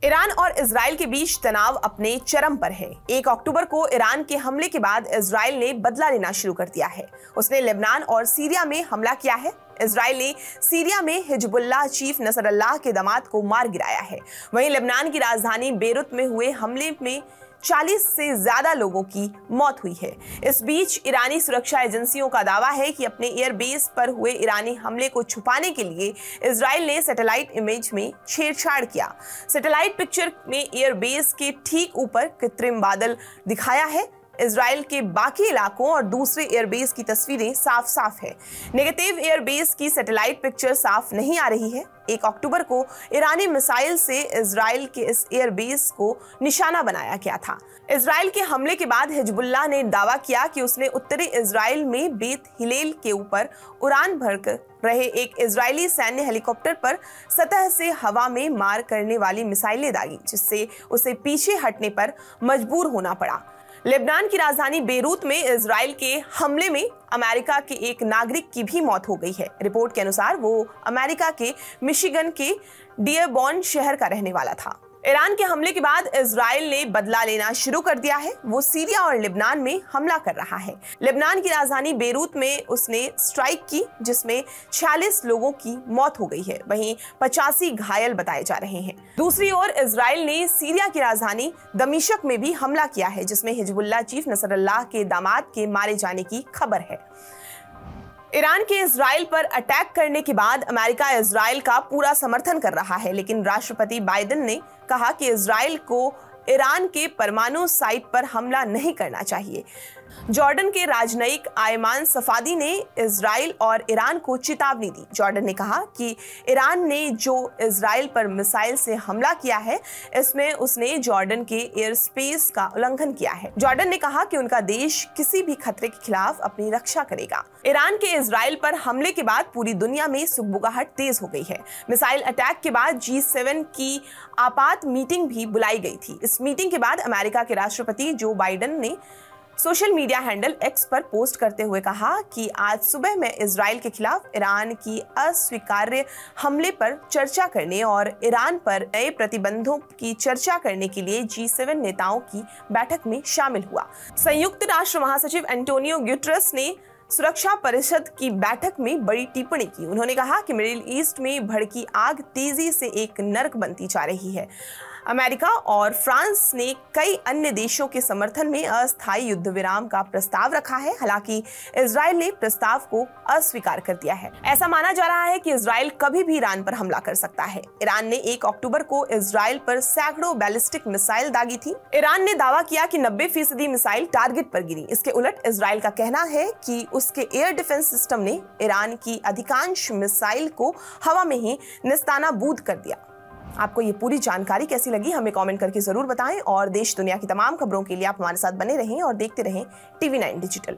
Iran और Israel के बीच तनाव अपने चरम पर है। 1 अक्टूबर को ईरान के हमले के बाद इजराइल ने बदला लेना शुरू कर दिया है। उसने लेबनान और सीरिया में हमला किया है। इजराइल ने सीरिया में हिजबुल्लाह चीफ नसरल्लाह के दामाद को मार गिराया है। वहीं लेबनान की राजधानी बेरूत में हुए हमले में 40 से ज्यादा लोगों की मौत हुई है। इस बीच ईरानी सुरक्षा एजेंसियों का दावा है कि अपने एयरबेस पर हुए ईरानी हमले को छुपाने के लिए इजराइल ने सैटेलाइट इमेज में छेड़छाड़ किया। सैटेलाइट पिक्चर में एयरबेस के ठीक ऊपर कृत्रिम बादल दिखाया है। इजराइल के बाकी इलाकों और दूसरे एयरबेस की तस्वीरें साफ साफ है। नेगेटिव एयरबेस की सैटेलाइट पिक्चर साफ नहीं आ रही है। 1 अक्टूबर को ईरानी मिसाइल से इजराइल के इस एयरबेस को निशाना बनाया गया था। इजराइल के हमले के बाद हिजबुल्लाह ने दावा किया कि उसने उत्तरी इजराइल में बेत हिलेल के ऊपर उड़ान भर रहे एक इजरायली सैन्य हेलीकॉप्टर पर सतह से हवा में मार करने वाली मिसाइलें दागी, जिससे उसे पीछे हटने पर मजबूर होना पड़ा। लेबनान की राजधानी बेरूत में इजराइल के हमले में अमेरिका के एक नागरिक की भी मौत हो गई है। रिपोर्ट के अनुसार वो अमेरिका के मिशिगन के डियरबॉर्न शहर का रहने वाला था। ईरान के हमले के बाद इजराइल ने बदला लेना शुरू कर दिया है। वो सीरिया और लेबनान में हमला कर रहा है। लेबनान की राजधानी बेरूत में उसने स्ट्राइक की, जिसमें 46 लोगों की मौत हो गई है। वहीं 85 घायल बताए जा रहे हैं। दूसरी ओर इजराइल ने सीरिया की राजधानी दमिश्क में भी हमला किया है, जिसमें हिजबुल्लाह चीफ नसरल्लाह के दामाद के मारे जाने की खबर है। ईरान के इजराइल पर अटैक करने के बाद अमेरिका इजराइल का पूरा समर्थन कर रहा है, लेकिन राष्ट्रपति बाइडेन ने कहा कि इजराइल को ईरान के परमाणु साइट पर हमला नहीं करना चाहिए। जॉर्डन के राजनयिक आयमान सफादी ने इजराइल और ईरान को चेतावनी दी। जॉर्डन ने कहा कि ईरान ने जो इजराइल पर मिसाइल से हमला किया है, इसमें उसने जॉर्डन के एयर स्पेस का उल्लंघन किया है। जॉर्डन ने कहा कि उनका देश किसी भी खतरे के खिलाफ अपनी रक्षा करेगा। ईरान के इजराइल पर हमले के बाद पूरी दुनिया में सुगबुगाहट तेज हो गई है। मिसाइल अटैक के बाद G7 की आपात मीटिंग भी बुलाई गई थी। इस मीटिंग के बाद अमेरिका के राष्ट्रपति जो बाइडेन ने सोशल मीडिया हैंडल एक्स पर पोस्ट करते हुए कहा कि आज सुबह मैं इजराइल के खिलाफ ईरान की अस्वीकार्य हमले पर चर्चा करने और ईरान पर नए प्रतिबंधों की चर्चा करने के लिए G7 नेताओं की बैठक में शामिल हुआ। संयुक्त राष्ट्र महासचिव एंटोनियो गुटेरेस ने सुरक्षा परिषद की बैठक में बड़ी टिप्पणी की। उन्होंने कहा कि मिडिल ईस्ट में भड़की आग तेजी से एक नर्क बनती जा रही है। अमेरिका और फ्रांस ने कई अन्य देशों के समर्थन में अस्थायी युद्ध विराम का प्रस्ताव रखा है। हालांकि इजराइल ने प्रस्ताव को अस्वीकार कर दिया है। ऐसा माना जा रहा है कि इजराइल कभी भी ईरान पर हमला कर सकता है। ईरान ने 1 अक्टूबर को इजराइल पर सैकड़ों बैलिस्टिक मिसाइल दागी थी। ईरान ने दावा किया कि 90% मिसाइल टारगेट पर गिरी। इसके उलट इजराइल का कहना है कि उसके एयर डिफेंस सिस्टम ने ईरान की अधिकांश मिसाइल को हवा में ही निस्तानाबूद कर दिया। आपको ये पूरी जानकारी कैसी लगी, हमें कमेंट करके जरूर बताएं और देश दुनिया की तमाम खबरों के लिए आप हमारे साथ बने रहें और देखते रहें TV9 डिजिटल।